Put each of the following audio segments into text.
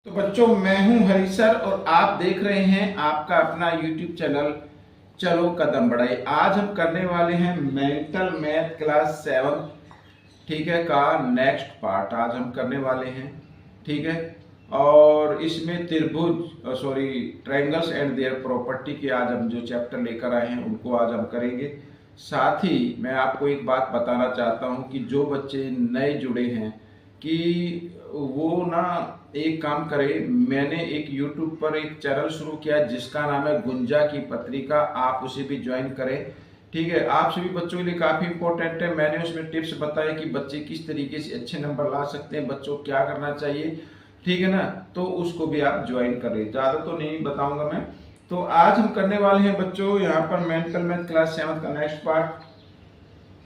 तो बच्चों, मैं हूं हरी सर और आप देख रहे हैं आपका अपना YouTube चैनल चलो कदम बढ़ाए। आज हम करने वाले हैं मेंटल मैथ क्लास 7 ठीक है का नेक्स्ट पार्ट आज हम करने वाले हैं। ठीक है, और इसमें ट्रायंगल्स एंड देयर प्रॉपर्टी के आज हम जो चैप्टर लेकर आए हैं उनको आज हम करेंगे। साथ ही मैं आपको एक बात बताना चाहता हूं कि जो बच्चे नए जुड़े हैं कि वो ना एक काम करें। मैंने एक YouTube पर एक चैनल शुरू किया जिसका नाम है गुंजा की पत्रिका, आप उसे भी ज्वाइन करें। ठीक है, आप सभी बच्चों के लिए काफी इंपॉर्टेंट है। मैंने उसमें टिप्स बताए कि बच्चे किस तरीके से अच्छे नंबर ला सकते हैं, बच्चों क्या करना चाहिए। ठीक है ना, तो उसको भी आप ज्वाइन करें। ज्यादा तो नहीं बताऊंगा मैं। तो आज हम करने वाले हैं बच्चों यहाँ पर मेंटल मैथ क्लास 7 का नेक्स्ट पार्ट।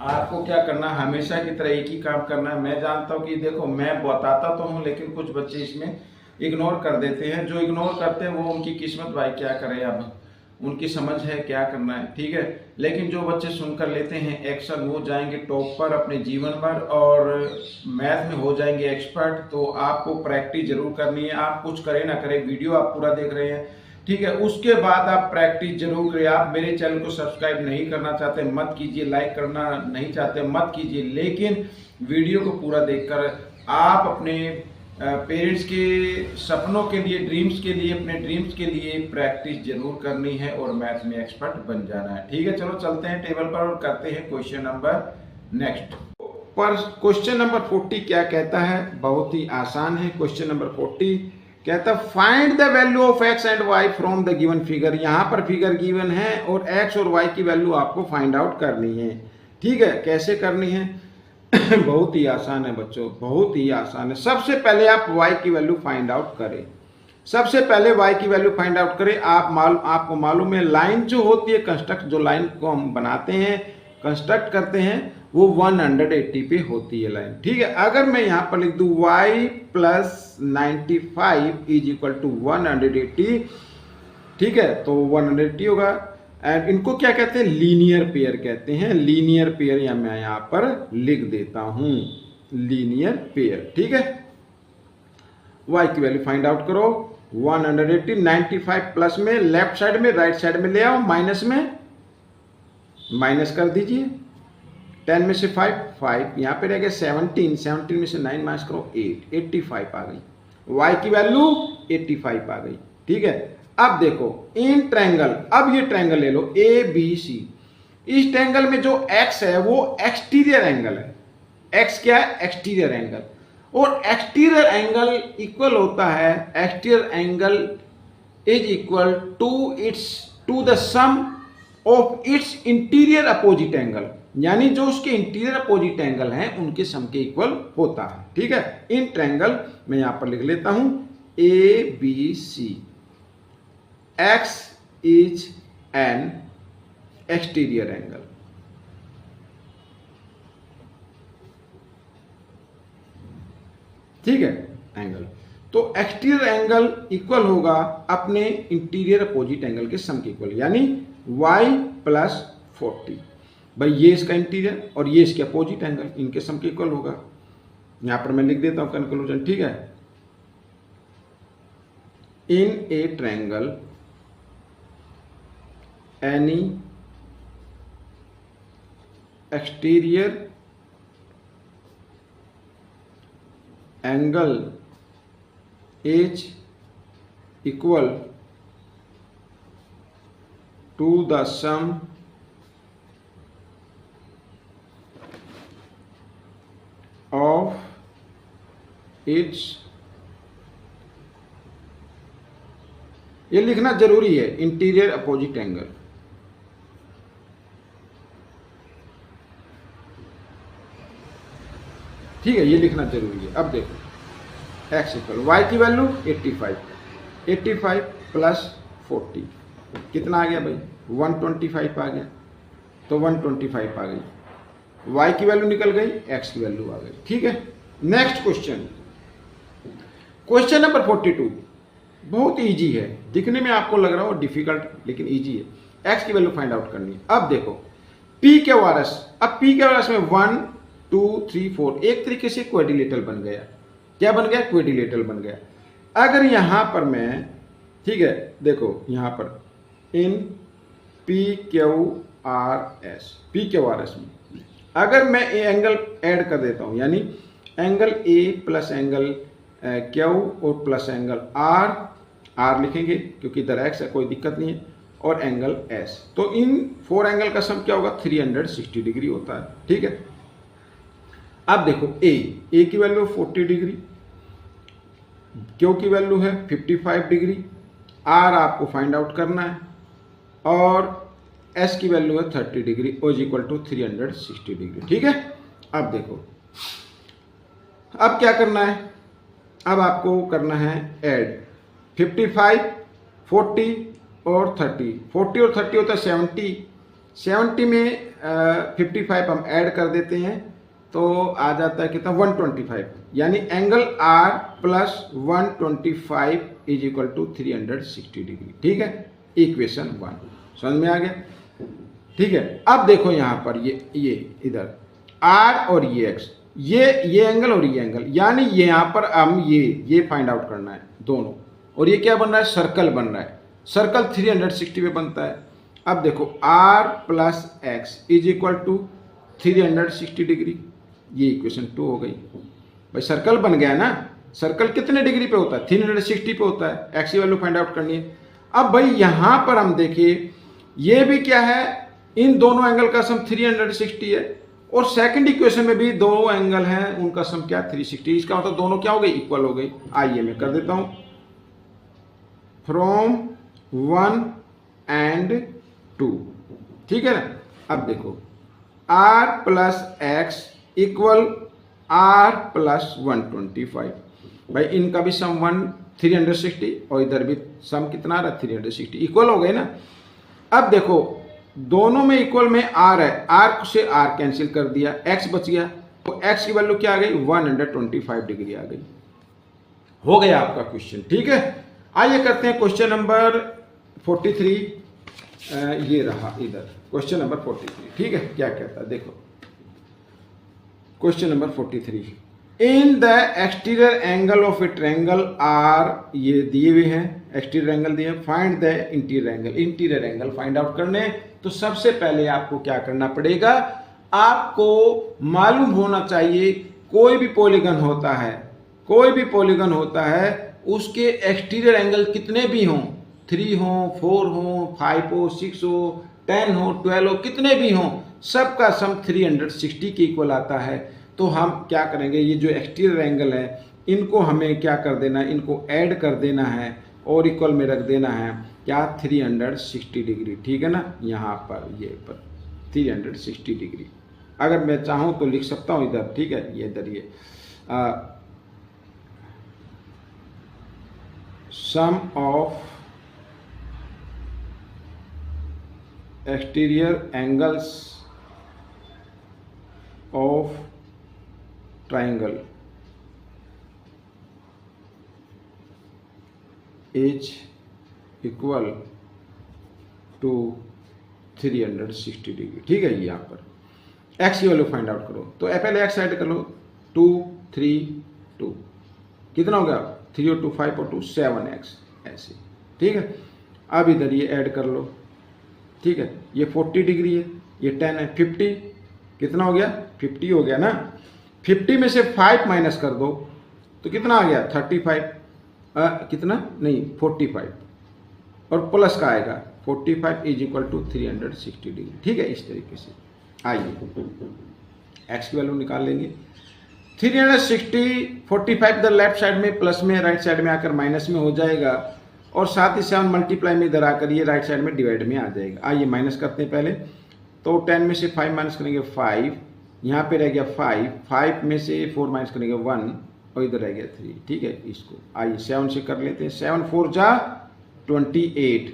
आपको क्या करना, हमेशा की तरह एक ही काम करना है। मैं जानता हूँ कि देखो मैं बताता तो हूँ लेकिन कुछ बच्चे इसमें इग्नोर कर देते हैं। जो इग्नोर करते हैं वो उनकी किस्मत, भाई क्या करें, अब उनकी समझ है क्या करना है। ठीक है, लेकिन जो बच्चे सुनकर लेते हैं एक्शन वो जाएंगे टॉप पर अपने जीवन भर और मैथ में हो जाएंगे एक्सपर्ट। तो आपको प्रैक्टिस जरूर करनी है। आप कुछ करें ना करें, वीडियो आप पूरा देख रहे हैं, ठीक है, उसके बाद आप प्रैक्टिस जरूर करें। आप मेरे चैनल को सब्सक्राइब नहीं करना चाहते मत कीजिए, लाइक करना नहीं चाहते मत कीजिए, लेकिन वीडियो को पूरा देखकर आप अपने पेरेंट्स के सपनों के लिए, ड्रीम्स के लिए, अपने ड्रीम्स के लिए प्रैक्टिस जरूर करनी है और मैथ में एक्सपर्ट बन जाना है। ठीक है, चलो चलते हैं टेबल पर और करते हैं क्वेश्चन नंबर नेक्स्ट पर। क्वेश्चन नंबर 40 क्या कहता है, बहुत ही आसान है। क्वेश्चन नंबर 40 कहता है find the value of X and Y from the given figure. यहाँ पर फिगर गिवन है और एक्स और वाई की वैल्यू आपको फाइंड आउट करनी है। ठीक है, कैसे करनी है बहुत ही आसान है बच्चों, बहुत ही आसान है। सबसे पहले आप y की वैल्यू फाइंड आउट करें। सबसे पहले y की वैल्यू फाइंड आउट करें। आपको मालूम है लाइन जो होती है, कंस्ट्रक्ट जो लाइन को हम बनाते हैं, कंस्ट्रक्ट करते हैं, वो 180 पे होती है लाइन। ठीक है, अगर मैं यहां पर लिख दूं y plus 95 is equal to 180, ठीक है, तो 180 होगा। एंड इनको क्या कहते हैं, लीनियर पेयर कहते हैं। लीनियर पेयर या मैं यहां पर लिख देता हूं लीनियर पेयर। ठीक है, y की वैल्यू फाइंड आउट करो 180, 95 प्लस में लेफ्ट साइड में, राइट साइड में ले आओ, माइनस में माइनस कर दीजिए। 10 में से 5 यहाँ पे रह गया 17 में से 9 माइनस करो 8, 85 आ गई। y की वैल्यू 85 आ गई। ठीक है, अब देखो इन ट्रायंगल, अब ये ट्रायंगल ले लो ABC। इस ट्रायंगल में जो x है वो एक्सटीरियर एंगल है। x क्या है, एक्सटीरियर एंगल, और एक्सटीरियर एंगल इक्वल होता है, exterior angle is equal to the sum of its interior opposite angle, यानी जो उसके इंटीरियर अपोजिट एंगल हैं उनके सम के इक्वल होता है। ठीक है, इन ट्रायंगल मैं यहां पर लिख लेता हूं ABC। X is an exterior angle। ठीक है, एंगल तो एक्सटीरियर एंगल इक्वल होगा अपने इंटीरियर अपोजिट एंगल के सम के इक्वल, यानी y प्लस 40। भाई ये इसका इंटीरियर और ये इसके अपोजिट एंगल, इनके सम के इक्वल होगा। यहां पर मैं लिख देता हूं कंक्लूजन। ठीक है, in a triangle any exterior angle is equal to the sum of its, ये लिखना जरूरी है, इंटीरियर अपोजिट एंगल। ठीक है, ये लिखना जरूरी है। अब देखो x इक्वल y की वैल्यू 85 प्लस 40 कितना आ गया भाई, 125 आ गया, तो 125 आ गई। y की वैल्यू निकल गई, x की वैल्यू आ गई। ठीक है, नेक्स्ट क्वेश्चन, क्वेश्चन नंबर 42 बहुत इजी है, दिखने में आपको लग रहा हो डिफिकल्ट लेकिन इजी है। x की वैल्यू फाइंड आउट करनी है। अब देखो p के वारस, अब p के वारस में 1 2 3 4 एक तरीके से क्वाड्रिलेटरल बन गया। क्या बन गया? क्वाड्रिलेटरल बन गया। अगर यहाँ पर मैं, ठीक है, देखो यहाँ पर इन PQRS में अगर मैं ए एंगल ऐड कर देता हूँ, यानी angle A plus angle Q और प्लस एंगल आर लिखेंगे क्योंकि इधर एक्स है, कोई दिक्कत नहीं है, और एंगल एस, तो इन 4 एंगल का सम क्या होगा 360 डिग्री होता है। ठीक है, अब देखो ए की वैल्यू 40 डिग्री, क्यू की वैल्यू है 55 डिग्री, आर आपको फाइंड आउट करना है, और एस की वैल्यू है 30 degree, O is equal to 360 degree. ठीक है, अब देखो अब क्या करना है, अब आपको करना है ऐड 55, 40 और 30, 40 और 30 होता है 70 में 55 हम ऐड कर देते हैं तो आ जाता है कितना 125, यानी angle R plus 125 is equal to 360 degree. ठीक है, इक्वेशन 1 समझ में आ गया। ठीक है, अब देखो यहाँ पर ये इधर आर और ये एक्स, ये एंगल और ये एंगल, यानी ये यहाँ पर हम ये फाइंड आउट करना है दोनों, और ये क्या बन रहा है सर्कल बन रहा है, सर्कल 360 में बनता है। अब देखो r plus X is equal to 360 degree, ये इक्वेशन 2 हो गई। भाई सर्कल बन गया ना, सर्कल कितने डिग्री पे होता है 360 पे होता है, एक्स की वैल्यू फाइंड आउट करनी है। अब भाई यहां पर हम देखिए ये भी क्या है, इन दोनों एंगल का सम 360 है, और सेकंड इक्वेशन में भी दो एंगल हैं उनका सम क्या 360, इसका मतलब दोनों क्या हो गई इक्वल हो गई। आइए मैं कर देता हूं फ्रॉम 1 एंड 2, ठीक है ना। अब देखो r plus x equal r plus 125, भाई इनका भी सम 360 और इधर भी सम कितना आ रहा है 360, इक्वल हो गए ना। अब देखो दोनों में इक्वल में r है, r से r कैंसिल कर दिया, x बच गया, तो x की वैल्यू क्या आ गई 125 डिग्री आ गई। हो गया आपका क्वेश्चन। ठीक है, आइए करते हैं क्वेश्चन नंबर 43। ये रहा इधर क्वेश्चन नंबर 43। ठीक है, क्या कहता है देखो question number 43, in the exterior angle of a triangle are, ये दिए हुए हैं एक्सटीरियर एंगल दिए, find the interior angle, interior angle find out करने। तो सबसे पहले आपको क्या करना पड़ेगा, आपको मालूम होना चाहिए कोई भी पॉलीगन होता है, कोई भी पॉलीगन होता है उसके एक्सटीरियर एंगल कितने भी हों, 3 हो, 4 हो, 5 हो, 6 हो, 10 हो, 12 हो, कितने भी हों, सबका सम 360 के इक्वल आता है। तो हम क्या करेंगे, ये जो एक्सटीरियर एंगल है इनको हमें क्या कर देना है, इनको ऐड कर देना है और इक्वल में रख देना है क्या 360 डिग्री। ठीक है ना, यहाँ पर ये पर 360 डिग्री, अगर मैं चाहूँ तो लिख सकता हूँ इधर। ठीक है, ये इधर ये sum of exterior angles of triangle is equal to 360 degree. ठीक है, यहाँ पर x की वैल्यू फाइंड आउट करो, तो पहले x ऐड कर लो, 2 3 2, कितना हो गया 3 और 2 5 और 2 7x ऐसे। ठीक है, अब इधर ये ऐड कर लो। ठीक है, ये 40 डिग्री है, ये 10 है, 50 कितना हो गया 50 हो गया ना। 50 में से 5 माइनस कर दो तो कितना आ गया 35, कितना नहीं 45, और प्लस का आएगा 45 इज इक्वल टू 360 डिग्री। ठीक है, इस तरीके से आइए x की वैल्यू निकाल लेंगे। 360 45 इधर लेफ्ट साइड में प्लस में, राइट साइड में आकर माइनस में हो जाएगा, और साथ ही 7 मल्टीप्लाई में इधर आकर ये राइट साइड में डिवाइड में आ जाएगा। आइए माइनस करते हैं पहले, तो 10 में से 5 माइनस करेंगे 5, यहाँ पे रह गया 5 में से 4 माइनस करेंगे 1, और इधर रह गया 3। ठीक है, इसको आइए 7 से कर लेते हैं, 7 4 जा 28,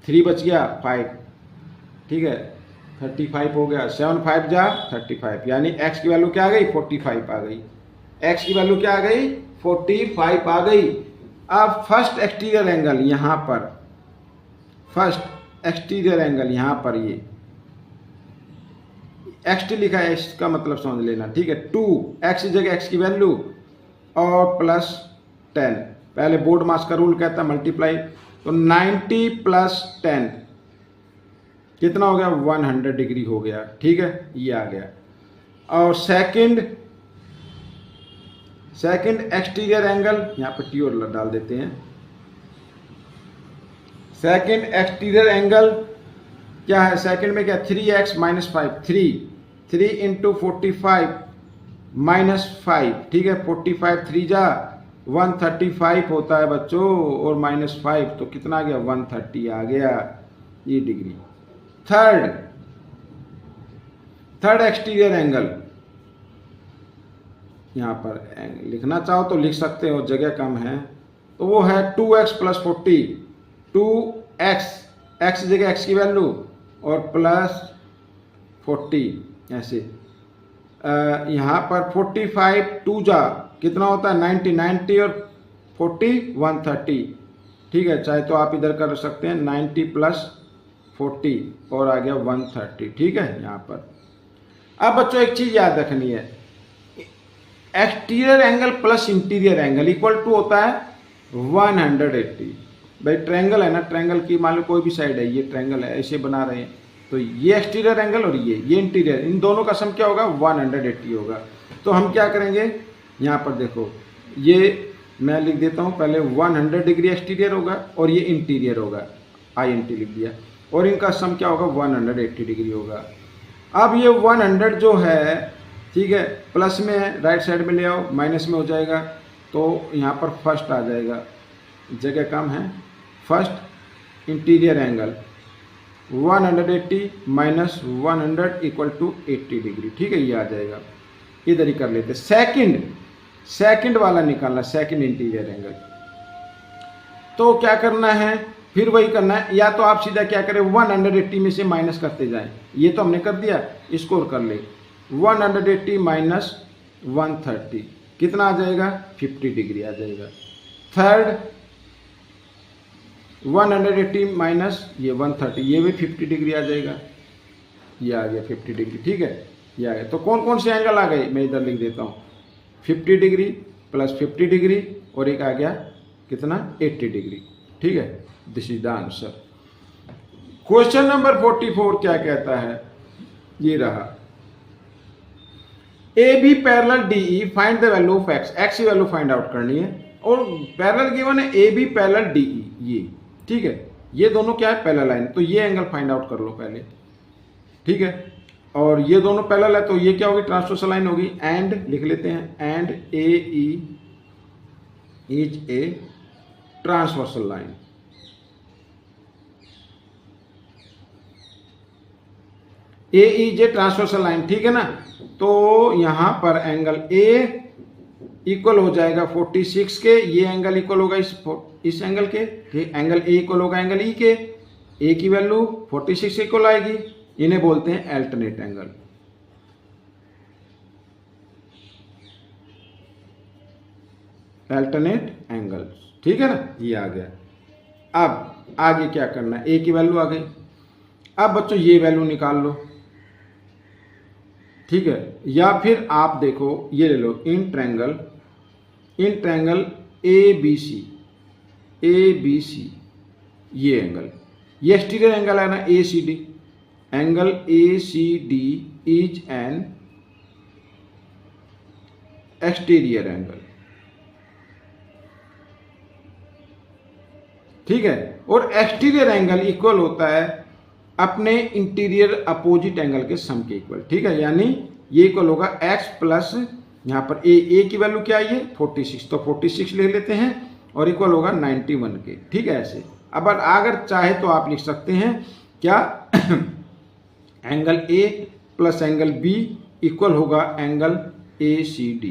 3 बच गया 5। ठीक है, 35 हो गया, 7 5 जा 35, यानी x की वैल्यू क्या आ गई 45 आ गई, x की वैल्यू क्या आ गई 45 आ गई। अब फर्स्ट एक्सटीरियर एंगल यहाँ पर, फर्स्ट एक्सटीरियर एंगल यहाँ पर ये xt लिखा है, इसका मतलब समझ लेना। ठीक है, 2 x की जगह x की वैल्यू और प्लस 10, पहले बोर्ड मास का रूल कहता है मल्टीप्लाई, तो 90 प्लस 10 कितना हो गया 100 डिग्री हो गया। ठीक है, ये आ गया। और सेकंड एक्सटीरियर एंगल, यहाँ पर टी और डाल देते हैं। सेकंड एक्सटीरियर एंगल क्या है, सेकंड में क्या 3x माइनस 5, 3 इंटू 45 माइनस 5। ठीक है, 45 3 जा 135 होता है बच्चों, और माइनस 5 तो कितना आ गया 130 आ गया ये डिग्री। थर्ड एक्सटीरियर एंगल, यहाँ पर लिखना चाहो तो लिख सकते हो, जगह कम है, तो वो है 2x प्लस 40, 2x x जगह x की वैल्यू और प्लस 40 ऐसे। यहाँ पर 45 2 जा कितना होता है 90 और 40 130। ठीक है, चाहे तो आप इधर कर सकते हैं 90 प्लस 40 और आ गया 130। ठीक है, यहाँ पर अब बच्चों एक चीज याद रखनी है, exterior angle plus interior angle equal to होता है 180। भाई ट्रायंगल है ना, ट्रायंगल की मान लो कोई भी साइड है, ये ट्रायंगल है, ऐसे बना रहे हैं, तो ये एक्सटीरियर एंगल और ये इंटीरियर, इन दोनों का सम क्या होगा 180 होगा। तो हम क्या करेंगे, यहाँ पर देखो ये मैं लिख देता हूँ, पहले 100 डिग्री एक्सटीरियर होगा और ये इंटीरियर होगा, INT लिख दिया, और इनका सम क्या होगा 180 डिग्री होगा। अब ये 100 जो है, ठीक है, प्लस में है, राइट साइड में ले आओ, माइनस में हो जाएगा, तो यहाँ पर फर्स्ट आ जाएगा, जगह कम है। First interior angle 180 minus 100 equal to 80 degree. ठीक है, ये आ जाएगा, इधर ही कर लेते। सेकंड वाला निकालना, सेकंड इंटीरियर एंगल, तो क्या करना है, फिर वही करना है, या तो आप सीधा क्या करें 180 में से माइनस करते जाएं, ये तो हमने कर दिया, इसको और कर ले 180 माइनस 130 कितना आ जाएगा 50 डिग्री आ जाएगा। थर्ड 180 माइनस ये 130, ये भी 50 डिग्री आ जाएगा, ये आ गया 50 डिग्री। ठीक है, ये आ गया। तो कौन कौन से एंगल आ गए, मैं इधर लिख देता हूँ, 50 डिग्री प्लस 50 डिग्री और एक आ गया कितना 80 डिग्री। ठीक है, this is the answer. Question number 44 क्या कहता है, ये रहा, A B parallel DE find the value of x की वैल्यू फाइंड आउट करनी है, और पैरेलल गिवन है ए बी पैरेलल DE ये। ठीक है, ये दोनों क्या है पैरेलल लाइन, तो ये एंगल फाइंड आउट कर लो पहले। ठीक है, और ये दोनों पैरेलल है, तो ये क्या होगी ट्रांसवर्सल लाइन होगी, एंड लिख लेते हैं, and AE is a transversal line. AE J transversal line. ठीक है ना, तो यहां पर एंगल A इक्वल हो जाएगा 46 के, ये एंगल इक्वल होगा इस एंगल के, एंगल A इक्वल होगा एंगल E के, A की वैल्यू 46 इक्वल आएगी, इन्हें बोलते हैं अल्टरनेट एंगल। Alternate angle. ठीक है ना, ये आ गया। अब आगे क्या करना है, A की वैल्यू आ गई, अब बच्चों ये वैल्यू निकाल लो। ठीक है, या फिर आप देखो ये ले लो, इन ट्रायंगल ABC ये एंगल, ये एक्सटीरियर एंगल है ना ACD, angle ACD is an exterior angle. ठीक है, और एक्सटीरियर एंगल इक्वल होता है अपने इंटीरियर अपोजिट एंगल के सम के इक्वल। ठीक है, यानी ये इक्वल होगा x प्लस यहाँ पर a की वैल्यू क्या है 46, तो 46 लिख लेते हैं, और इक्वल होगा 91 के। ठीक है, ऐसे। अब अगर चाहे तो आप लिख सकते हैं क्या angle A plus angle B equal होगा एंगल ACD,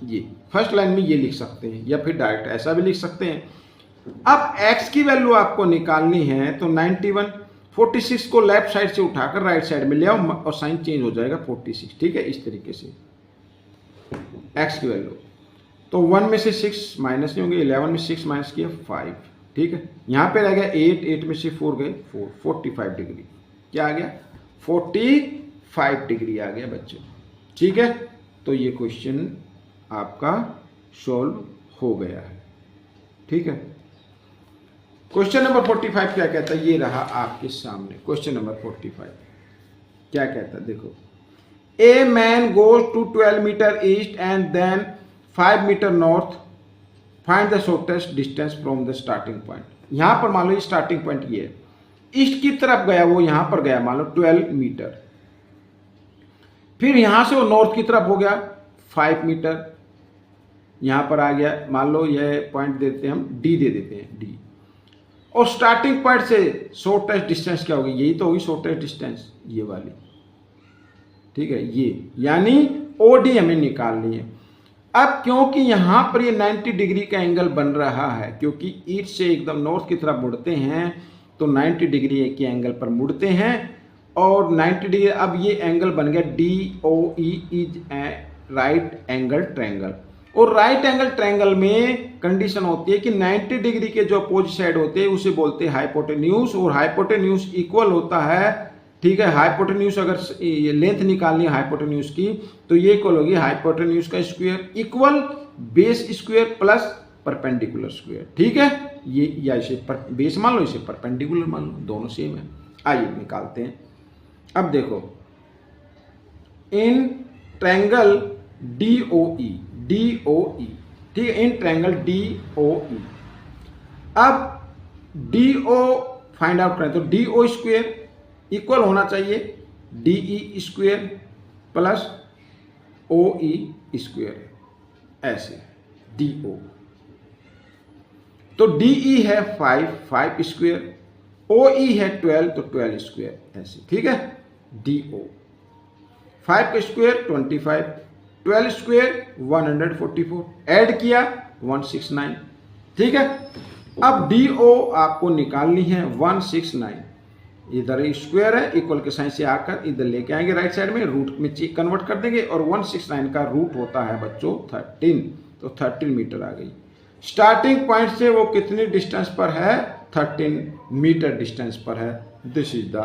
ये फर्स्ट लाइन में ये लिख सकते हैं, या फिर डायरेक्ट ऐसा भी लिख सकते हैं। अब x की वैल्यू आपको निकालनी है, तो 91 46 को लेफ्ट साइड से उठाकर राइट साइड में ले आओ और साइन चेंज हो जाएगा 46। ठीक है, इस तरीके से x की वैल्यू, तो 1 में से 6 माइनस नहीं होंगे, 11 में 6 माइनस किया 5। ठीक है, यहाँ पे रह गया 8 में से 4 गए 4, 45 डिग्री। क्या आ गया 45 डिग्री आ गया बच्चों। ठीक है, तो ये क्वेश्चन आपका सॉल्व हो गया है। ठीक है। क्वेश्चन नंबर 45 क्या कहता है, ये रहा आपके सामने क्वेश्चन नंबर 45 क्या कहता है, देखो। A man goes to 12 metre east and then 5 metre north, find the shortest distance from the starting point. यहां पर मान लो ये स्टार्टिंग पॉइंट ये है, ईस्ट की तरफ गया वो, यहां पर गया मान लो 12 मीटर, फिर यहां से वो नॉर्थ की तरफ हो गया 5 मीटर, यहां पर आ गया, मान लो यह पॉइंट देते हैं हम डी, दे देते हैं डी, और स्टार्टिंग पॉइंट से शॉर्टेस्ट डिस्टेंस क्या होगी, यही तो होगी शॉर्टेस्ट डिस्टेंस, ये वाली, ठीक है, ये यानी ओडी हमें निकालनी है। अब क्योंकि यहां पर ये 90 डिग्री का एंगल बन रहा है, क्योंकि ईस्ट से एकदम नॉर्थ की तरफ मुड़ते हैं तो 90 डिग्री के एंगल पर मुड़ते हैं, और 90 डिग्री, अब ये एंगल बन गया DOE is a right angle triangle. और राइट एंगल ट्रायंगल में कंडीशन होती है कि 90 डिग्री के जो अपोजिट साइड होते हैं उसे बोलते हैं हाइपोटेन्यूज, और हाइपोटेन्यूज इक्वल होता है, ठीक है। हाइपोटेन्यूज अगर लेंथ निकालनी है हाइपोटेन्यूज की तो ये इक्वल होगी हाइपोटेन्यूज का square equal base square plus perpendicular square, ठीक है। ये या इसे बेस मान लो, इसे परपेंडिकुलर मान लो, दोनों सेम है। आइए निकालते हैं। अब देखो, इन ट्रायंगल DOE, ठीक है, इन ट्रायंगल DOE, अब DO फाइंड आउट करें तो DO स्क्वायर इक्वल होना चाहिए DE square plus OE square, ऐसे DO, तो DE है 5 स्क्वायर, OE है 12 तो 12 स्क्वायर, ऐसे, ठीक है। DO 5 का स्क्वायर 25, 12 स्क्वायर 144, ऐड किया 169, ठीक है। अब DO आपको निकालनी है 169, इधर स्क्वायर है, इक्वल के साइन से आकर इधर लेके आएंगे राइट साइड में, रूट में कन्वर्ट कर देंगे, और 169 का रूट होता है बच्चों 13, तो 13 मीटर आ गई। स्टार्टिंग पॉइंट से वो कितनी डिस्टेंस पर है, 13 मीटर डिस्टेंस पर है। This is the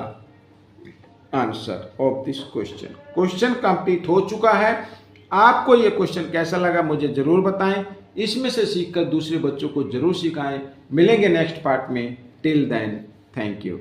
answer of this question. Question complete हो चुका है। आपको ये क्वेश्चन कैसा लगा मुझे जरूर बताएं, इसमें से सीखकर दूसरे बच्चों को जरूर सिखाएं। मिलेंगे नेक्स्ट पार्ट में, टिल देन थैंक यू।